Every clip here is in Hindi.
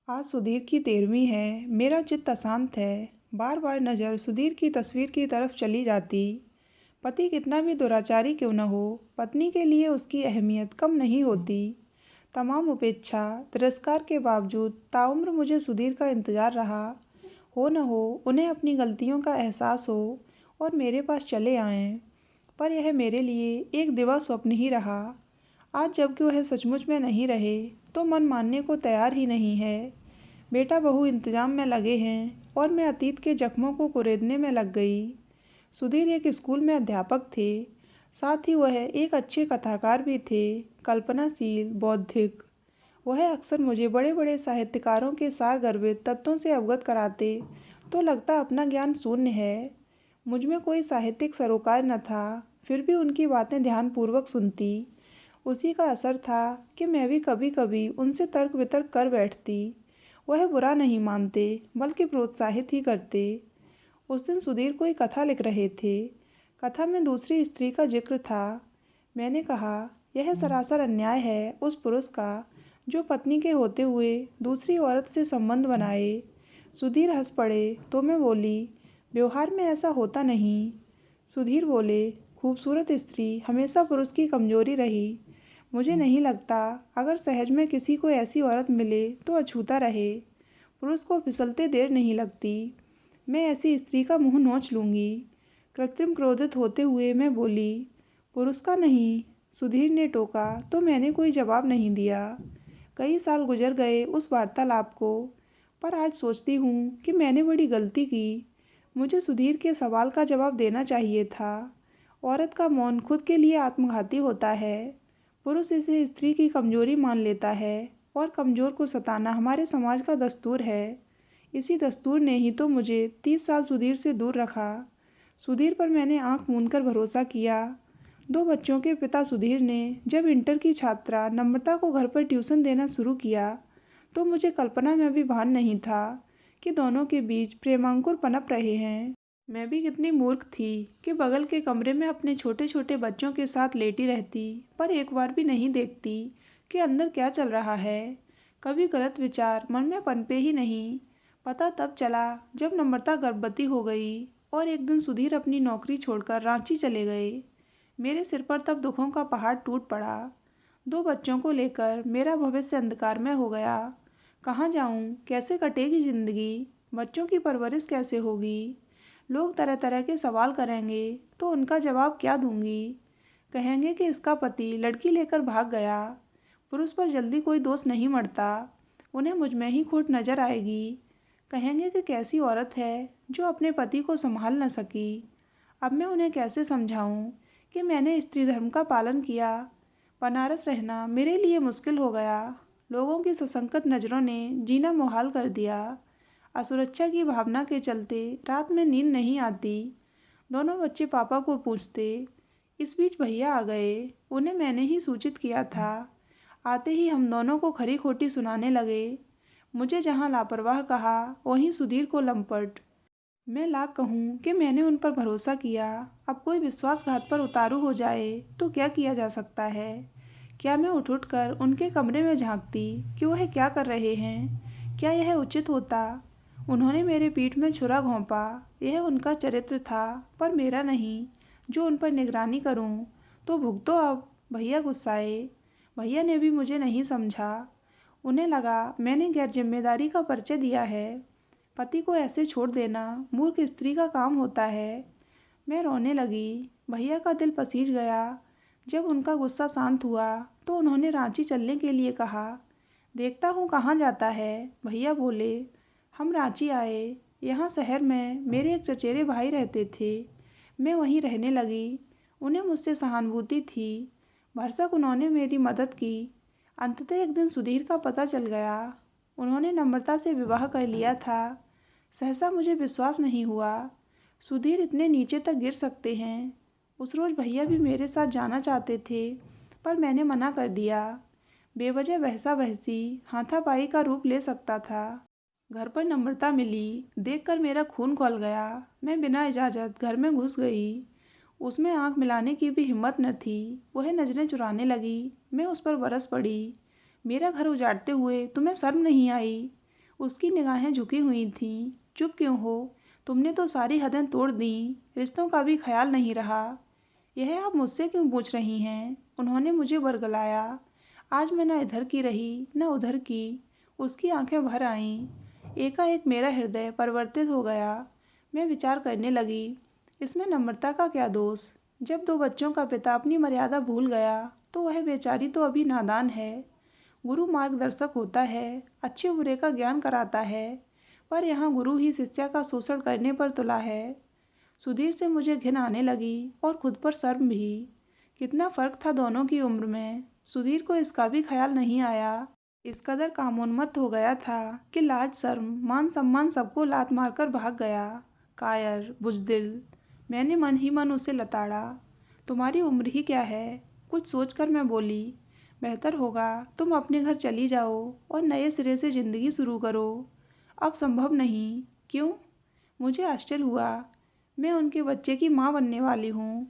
आज सुधीर की 13वीं है। मेरा चित्त अशांत है। बार बार नज़र सुधीर की तस्वीर की तरफ चली जाती। पति कितना भी दुराचारी क्यों न हो, पत्नी के लिए उसकी अहमियत कम नहीं होती। तमाम उपेक्षा तिरस्कार के बावजूद ताउम्र मुझे सुधीर का इंतज़ार रहा। हो न हो उन्हें अपनी गलतियों का एहसास हो और मेरे पास चले आएं। पर यह मेरे लिए एक दिवा स्वप्न ही रहा। आज जबकि वह सचमुच में नहीं रहे तो मन मानने को तैयार ही नहीं है। बेटा बहू इंतजाम में लगे हैं और मैं अतीत के जख्मों को कुरेदने में लग गई। सुधीर एक स्कूल में अध्यापक थे, साथ ही वह एक अच्छे कथाकार भी थे, कल्पनाशील, बौद्धिक। वह अक्सर मुझे बड़े बड़े साहित्यकारों के सारगर्भित तत्वों से अवगत कराते तो लगता अपना ज्ञान शून्य है। मुझ में कोई साहित्यिक सरोकार न था, फिर भी उनकी बातें ध्यानपूर्वक सुनती। उसी का असर था कि मैं भी कभी कभी उनसे तर्क वितर्क कर बैठती। वह बुरा नहीं मानते बल्कि प्रोत्साहित ही करते। उस दिन सुधीर कोई कथा लिख रहे थे। कथा में दूसरी स्त्री का जिक्र था। मैंने कहा, यह सरासर अन्याय है उस पुरुष का जो पत्नी के होते हुए दूसरी औरत से संबंध बनाए। सुधीर हंस पड़े तो मैं बोली, व्यवहार में ऐसा होता नहीं। सुधीर बोले, खूबसूरत स्त्री हमेशा पुरुष की कमजोरी रही। मुझे नहीं लगता अगर सहज में किसी को ऐसी औरत मिले तो अछूता रहे। पुरुष को फिसलते देर नहीं लगती। मैं ऐसी स्त्री का मुंह नोच लूँगी। कृत्रिम क्रोधित होते हुए मैं बोली, पुरुष का नहीं। सुधीर ने टोका तो मैंने कोई जवाब नहीं दिया। कई साल गुजर गए उस वार्तालाप को, पर आज सोचती हूँ कि मैंने बड़ी गलती की। मुझे सुधीर के सवाल का जवाब देना चाहिए था। औरत का मौन खुद के लिए आत्मघाती होता है। पुरुष इसे स्त्री की कमजोरी मान लेता है और कमजोर को सताना हमारे समाज का दस्तूर है। इसी दस्तूर ने ही तो मुझे 30 साल सुधीर से दूर रखा। सुधीर पर मैंने आंख मूंदकर भरोसा किया। 2 बच्चों के पिता सुधीर ने जब इंटर की छात्रा नम्रता को घर पर ट्यूशन देना शुरू किया तो मुझे कल्पना में भी भान नहीं था कि दोनों के बीच प्रेमांकुर पनप रहे हैं। मैं भी कितनी मूर्ख थी कि बगल के कमरे में अपने छोटे छोटे बच्चों के साथ लेटी रहती, पर एक बार भी नहीं देखती कि अंदर क्या चल रहा है। कभी गलत विचार मन में पनपे ही नहीं। पता तब चला जब नम्रता गर्भवती हो गई और एक दिन सुधीर अपनी नौकरी छोड़कर रांची चले गए। मेरे सिर पर तब दुखों का पहाड़ टूट पड़ा। 2 बच्चों को लेकर मेरा भविष्य अंधकारमय हो गया। कहाँ जाऊँ, कैसे कटेगी जिंदगी, बच्चों की परवरिश कैसे होगी। लोग तरह तरह के सवाल करेंगे तो उनका जवाब क्या दूंगी। कहेंगे कि इसका पति लड़की लेकर भाग गया। पुरुष पर जल्दी कोई दोष नहीं मरता, उन्हें मुझ में ही खोट नजर आएगी। कहेंगे कि कैसी औरत है जो अपने पति को संभाल न सकी। अब मैं उन्हें कैसे समझाऊं कि मैंने स्त्री धर्म का पालन किया। बनारस रहना मेरे लिए मुश्किल हो गया। लोगों की सशंकित नज़रों ने जीना मुहाल कर दिया। असुरक्षा की भावना के चलते रात में नींद नहीं आती। दोनों बच्चे पापा को पूछते। इस बीच भैया आ गए। उन्हें मैंने ही सूचित किया था। आते ही हम दोनों को खरी खोटी सुनाने लगे। मुझे जहाँ लापरवाह कहा वहीं सुधीर को लंपट। मैं लाख कहूँ कि मैंने उन पर भरोसा किया। अब कोई विश्वासघात पर उतारू हो जाए तो क्या किया जा सकता है। क्या मैं उठ कर उनके कमरे में झांकती कि वह क्या कर रहे हैं। क्या यह उचित होता। उन्होंने मेरे पीठ में छुरा घोंपा। यह उनका चरित्र था पर मेरा नहीं जो उन पर निगरानी करूं। तो भुगतो अब। भैया गुस्साए। भैया ने भी मुझे नहीं समझा। उन्हें लगा मैंने गैर जिम्मेदारी का परिचय दिया है। पति को ऐसे छोड़ देना मूर्ख स्त्री का काम होता है। मैं रोने लगी। भैया का दिल पसीज गया। जब उनका गुस्सा शांत हुआ तो उन्होंने रांची चलने के लिए कहा। देखता हूँ कहाँ जाता है, भैया बोले। हम रांची आए। यहाँ शहर में मेरे एक चचेरे भाई रहते थे। मैं वहीं रहने लगी। उन्हें मुझसे सहानुभूति थी। भरसक उन्होंने मेरी मदद की। अंततः एक दिन सुधीर का पता चल गया। उन्होंने नम्रता से विवाह कर लिया था। सहसा मुझे विश्वास नहीं हुआ सुधीर इतने नीचे तक गिर सकते हैं। उस रोज़ भैया भी मेरे साथ जाना चाहते थे पर मैंने मना कर दिया। बेवजह बहसा बहसी हाथापाई का रूप ले सकता था। घर पर नम्रता मिली। देखकर मेरा खून खौल गया। मैं बिना इजाज़त घर में घुस गई। उसमें आंख मिलाने की भी हिम्मत न थी। वह नज़रें चुराने लगी। मैं उस पर बरस पड़ी। मेरा घर उजाड़ते हुए तुम्हें शर्म नहीं आई। उसकी निगाहें झुकी हुई थीं। चुप क्यों हो? तुमने तो सारी हदें तोड़ दी, रिश्तों का भी ख्याल नहीं रहा। यह आप मुझसे क्यों पूछ रही हैं? उन्होंने मुझे बरगलाया। आज मैं न इधर की रही न उधर की। उसकी आंखें भर आईं। एकाएक मेरा हृदय परिवर्तित हो गया। मैं विचार करने लगी, इसमें नम्रता का क्या दोष? जब दो बच्चों का पिता अपनी मर्यादा भूल गया तो वह बेचारी तो अभी नादान है। गुरु मार्गदर्शक होता है, अच्छे बुरे का ज्ञान कराता है, पर यहाँ गुरु ही शिष्या का शोषण करने पर तुला है। सुधीर से मुझे घिन आने लगी और खुद पर शर्म भी। कितना फर्क था दोनों की उम्र में। सुधीर को इसका भी ख्याल नहीं आया। इस कदर कामोन्मत्त हो गया था कि लाज शर्म मान सम्मान सबको लात मारकर भाग गया। कायर बुजदिल। मैंने मन ही मन उसे लताड़ा। तुम्हारी उम्र ही क्या है? कुछ सोचकर मैं बोली, बेहतर होगा तुम अपने घर चली जाओ और नए सिरे से ज़िंदगी शुरू करो। अब संभव नहीं। क्यों? मुझे आश्चर्य हुआ। मैं उनके बच्चे की माँ बनने वाली हूँ।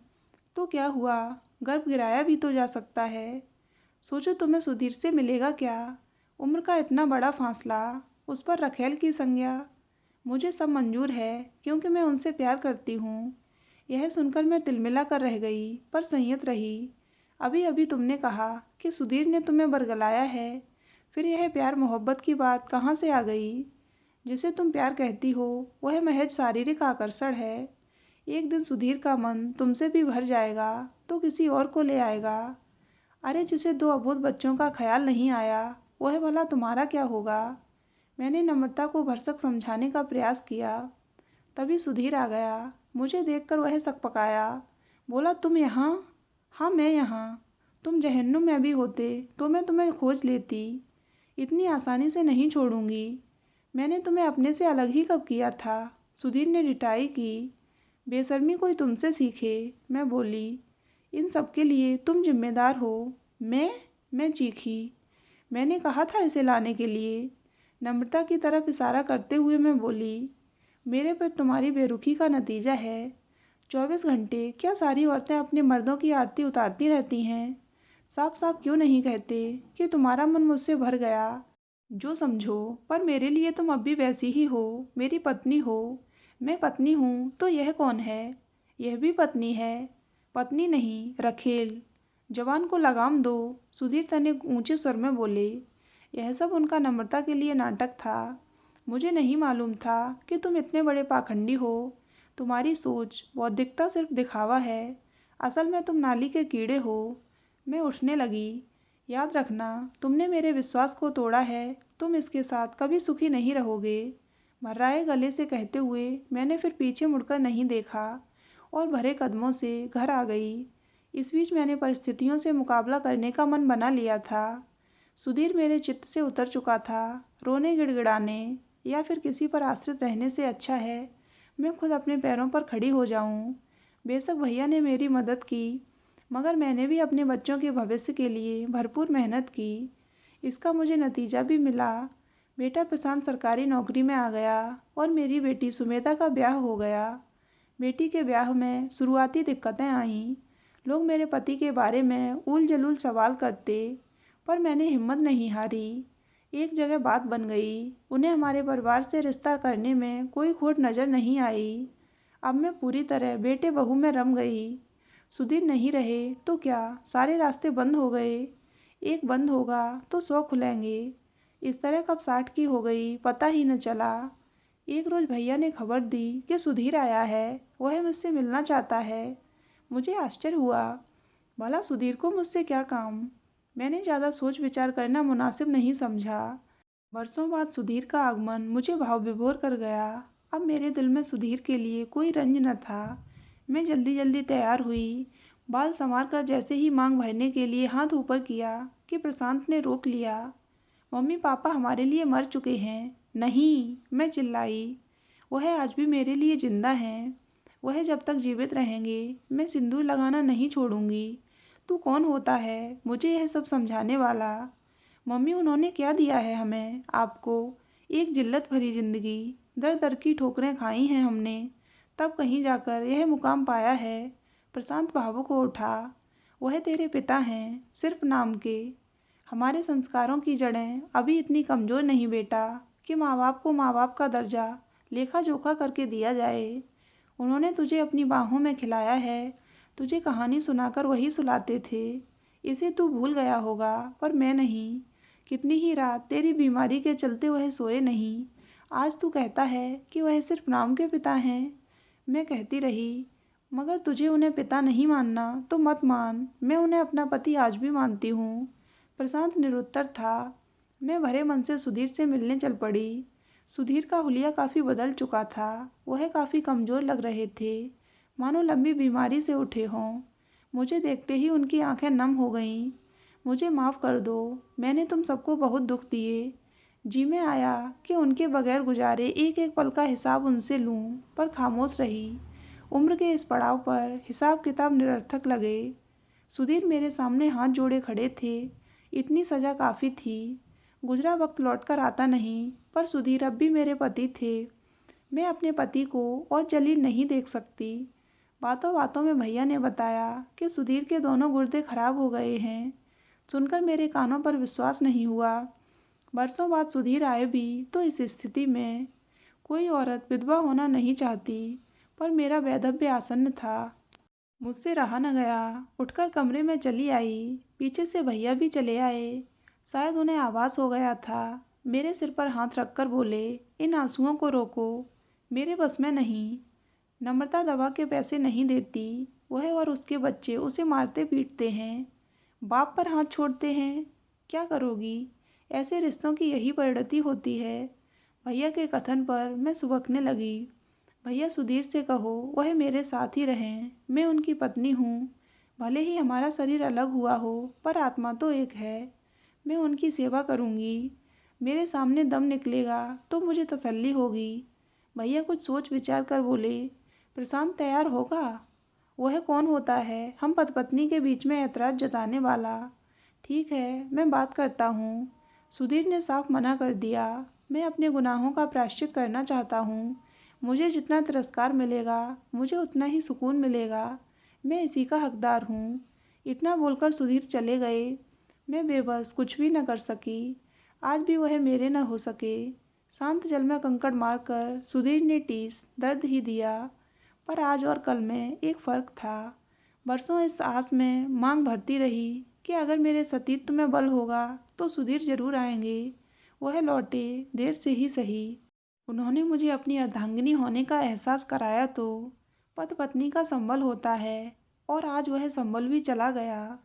तो क्या हुआ? गर्भ गिराया भी तो जा सकता है। सोचो तुम्हें सुधीर से मिलेगा क्या? उम्र का इतना बड़ा फासला, उस पर रखेल की संज्ञा। मुझे सब मंजूर है क्योंकि मैं उनसे प्यार करती हूँ। यह सुनकर मैं तिलमिला कर रह गई, पर संयत रही। अभी अभी तुमने कहा कि सुधीर ने तुम्हें बरगलाया है, फिर यह प्यार मोहब्बत की बात कहाँ से आ गई? जिसे तुम प्यार कहती हो वह महज शारीरिक आकर्षण है। एक दिन सुधीर का मन तुमसे भी भर जाएगा तो किसी और को ले आएगा। अरे जिसे दो अबोध बच्चों का ख्याल नहीं आया, वह भला तुम्हारा क्या होगा? मैंने नम्रता को भरसक समझाने का प्रयास किया। तभी सुधीर आ गया। मुझे देखकर वह सकपकाया। बोला, तुम यहाँ? हाँ मैं यहाँ। तुम जहन्नुम में भी होते तो मैं तुम्हें खोज लेती। इतनी आसानी से नहीं छोड़ूंगी। मैंने तुम्हें अपने से अलग ही कब किया था? सुधीर ने रिटाई की। बेशर्मी कोई तुमसे सीखे, मैं बोली। इन सब के लिए तुम जिम्मेदार हो। मैं चीखी। मैंने कहा था इसे लाने के लिए। नम्रता की तरफ इशारा करते हुए मैं बोली, मेरे पर तुम्हारी बेरुखी का नतीजा है। 24 घंटे क्या सारी औरतें अपने मर्दों की आरती उतारती रहती हैं? साफ साफ क्यों नहीं कहते कि तुम्हारा मन मुझसे भर गया? जो समझो, पर मेरे लिए तुम अब भी वैसी ही हो, मेरी पत्नी हो। मैं पत्नी हूँ तो यह कौन है? यह भी पत्नी है। पत्नी नहीं, रखेल। जवान को लगाम दो, सुधीर तने ऊंचे स्वर में बोले। यह सब उनका नम्रता के लिए नाटक था। मुझे नहीं मालूम था कि तुम इतने बड़े पाखंडी हो। तुम्हारी सोच बौद्धिकता सिर्फ दिखावा है। असल में तुम नाली के कीड़े हो। मैं उठने लगी। याद रखना, तुमने मेरे विश्वास को तोड़ा है। तुम इसके साथ कभी सुखी नहीं रहोगे। भर्राए गले से कहते हुए मैंने फिर पीछे मुड़कर नहीं देखा और भरे कदमों से घर आ गई। इस बीच मैंने परिस्थितियों से मुकाबला करने का मन बना लिया था। सुधीर मेरे चित्त से उतर चुका था। रोने गिड़गिड़ाने या फिर किसी पर आश्रित रहने से अच्छा है मैं खुद अपने पैरों पर खड़ी हो जाऊं। बेशक भैया ने मेरी मदद की, मगर मैंने भी अपने बच्चों के भविष्य के लिए भरपूर मेहनत की। इसका मुझे नतीजा भी मिला। बेटा प्रशांत सरकारी नौकरी में आ गया और मेरी बेटी सुमेधा का ब्याह हो गया। बेटी के ब्याह में शुरुआती दिक्कतें आईं। लोग मेरे पति के बारे में उल जलूल सवाल करते, पर मैंने हिम्मत नहीं हारी। एक जगह बात बन गई। उन्हें हमारे परिवार से रिश्ता करने में कोई खोट नज़र नहीं आई। अब मैं पूरी तरह बेटे बहू में रम गई। सुधीर नहीं रहे तो क्या सारे रास्ते बंद हो गए? एक बंद होगा तो 100 खुलेंगे। इस तरह कब 60 की हो गई पता ही न चला। एक रोज़ भैया ने खबर दी कि सुधीर आया है, वह मुझसे मिलना चाहता है। मुझे आश्चर्य हुआ। भला सुधीर को मुझसे क्या काम? मैंने ज़्यादा सोच विचार करना मुनासिब नहीं समझा। बरसों बाद सुधीर का आगमन मुझे भाव विभोर कर गया। अब मेरे दिल में सुधीर के लिए कोई रंज न था। मैं जल्दी जल्दी तैयार हुई। बाल संवार कर जैसे ही मांग भरने के लिए हाथ ऊपर किया कि प्रशांत ने रोक लिया। मम्मी पापा हमारे लिए मर चुके हैं। नहीं, मैं चिल्लाई। वह आज भी मेरे लिए जिंदा हैं। वह जब तक जीवित रहेंगे मैं सिंदूर लगाना नहीं छोड़ूंगी। तू कौन होता है मुझे यह सब समझाने वाला? मम्मी उन्होंने क्या दिया है हमें, आपको? एक जिल्लत भरी ज़िंदगी, दर दर की ठोकरें खाई हैं हमने, तब कहीं जाकर यह मुकाम पाया है। प्रशांत भावुक हो उठा। वह तेरे पिता हैं, सिर्फ नाम के। हमारे संस्कारों की जड़ें अभी इतनी कमज़ोर नहीं बेटा कि माँ बाप को माँ बाप का दर्जा लेखा जोखा करके दिया जाए। उन्होंने तुझे अपनी बाहों में खिलाया है, तुझे कहानी सुनाकर वही सुलाते थे। इसे तू भूल गया होगा, पर मैं नहीं। कितनी ही रात तेरी बीमारी के चलते वह सोए नहीं। आज तू कहता है कि वह सिर्फ नाम के पिता हैं। मैं कहती रही, मगर तुझे उन्हें पिता नहीं मानना तो मत मान, मैं उन्हें अपना पति आज भी मानती हूँ। प्रशांत निरुत्तर था। मैं भरे मन से सुधीर से मिलने चल पड़ी। सुधीर का हुलिया काफ़ी बदल चुका था। वह काफ़ी कमज़ोर लग रहे थे, मानो लंबी बीमारी से उठे हों। मुझे देखते ही उनकी आंखें नम हो गईं। मुझे माफ़ कर दो, मैंने तुम सबको बहुत दुख दिए। जी में आया कि उनके बगैर गुजारे एक एक पल का हिसाब उनसे लूं, पर खामोश रही। उम्र के इस पड़ाव पर हिसाब किताब निरर्थक लगे। सुधीर मेरे सामने हाथ जोड़े खड़े थे। इतनी सज़ा काफ़ी थी। गुजरा वक्त लौट कर आता नहीं, पर सुधीर अब भी मेरे पति थे। मैं अपने पति को और जलील नहीं देख सकती। बातों बातों में भैया ने बताया कि सुधीर के दोनों गुर्दे खराब हो गए हैं। सुनकर मेरे कानों पर विश्वास नहीं हुआ। बरसों बाद सुधीर आए भी तो इस स्थिति में। कोई औरत विधवा होना नहीं चाहती, पर मेरा वैधव्य आसन्न था। मुझसे रहा न गया। उठकर कमरे में चली आई। पीछे से भैया भी चले आए। शायद उन्हें आभास हो गया था। मेरे सिर पर हाथ रखकर बोले, इन आंसुओं को रोको। मेरे बस में नहीं। नम्रता दवा के पैसे नहीं देती। वह और उसके बच्चे उसे मारते पीटते हैं। बाप पर हाथ छोड़ते हैं। क्या करोगी? ऐसे रिश्तों की यही परिणति होती है। भैया के कथन पर मैं सुबकने लगी। भैया सुधीर से कहो वह मेरे साथ ही रहें। मैं उनकी पत्नी हूँ। भले ही हमारा शरीर अलग हुआ हो, पर आत्मा तो एक है। मैं उनकी सेवा करूँगी। मेरे सामने दम निकलेगा तो मुझे तसल्ली होगी। भैया कुछ सोच विचार कर बोले, प्रशांत तैयार होगा? वह कौन होता है हम पति पत्नी के बीच में ऐतराज़ जताने वाला? ठीक है, मैं बात करता हूँ। सुधीर ने साफ मना कर दिया। मैं अपने गुनाहों का प्रायश्चित करना चाहता हूँ। मुझे जितना तिरस्कार मिलेगा, मुझे उतना ही सुकून मिलेगा। मैं इसी का हकदार हूँ। इतना बोलकर सुधीर चले गए। मैं बेबस कुछ भी न कर सकी। आज भी वह मेरे न हो सके। शांत जल में कंकड़ मारकर सुधीर ने टीस दर्द ही दिया। पर आज और कल में एक फ़र्क था। बरसों इस आस में मांग भरती रही कि अगर मेरे सतीत्व में बल होगा तो सुधीर जरूर आएंगे। वह लौटे, देर से ही सही। उन्होंने मुझे अपनी अर्धांगिनी होने का एहसास कराया तो पति पत्नी का संबल होता है, और आज वह संबल भी चला गया।